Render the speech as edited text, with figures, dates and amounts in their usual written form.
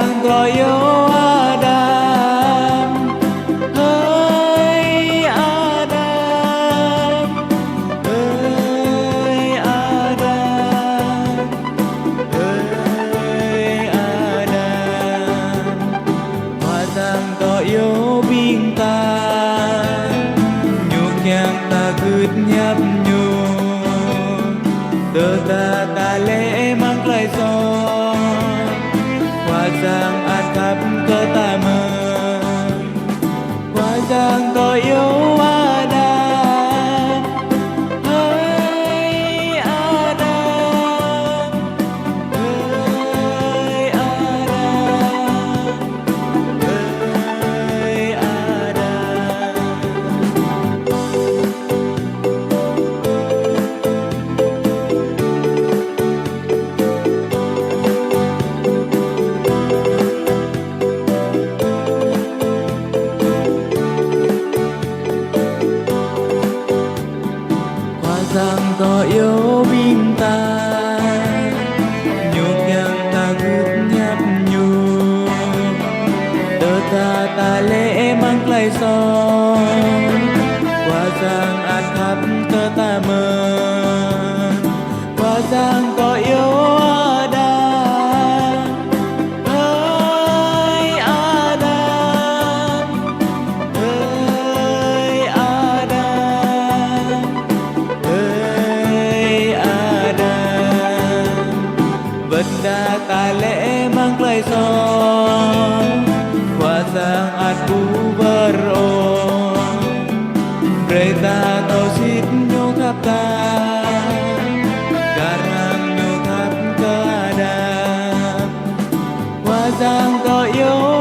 giang có yêu Adam, hỡi Adam, hỡi Adam, hỡi Adam. Hoa giang có yêu bintang, nhung nhang ta gửi nhấp nhung, tơ ta lẽ mang lại gió. Hoa giang át khắp cơ ta mơ, hoa giang có yêu Adam, hỡi Adam, hỡi Adam, hỡi Adam. Hoa giang có yêu bintang, nhung nhang ta gửi nhấp nhung, tơ ta lẽ mang lại gió. Hoa giang át khắp cơ ta mơ, hoa giang có yêu Adam, hỡi Adam, hỡi Adam, hỡi Adam. Vật đa ta lẽ mang lại gió, hoa giang át bu beron, berita tau sit nyokap ta, garang nyokap ke Adam. Hoa giang có yêu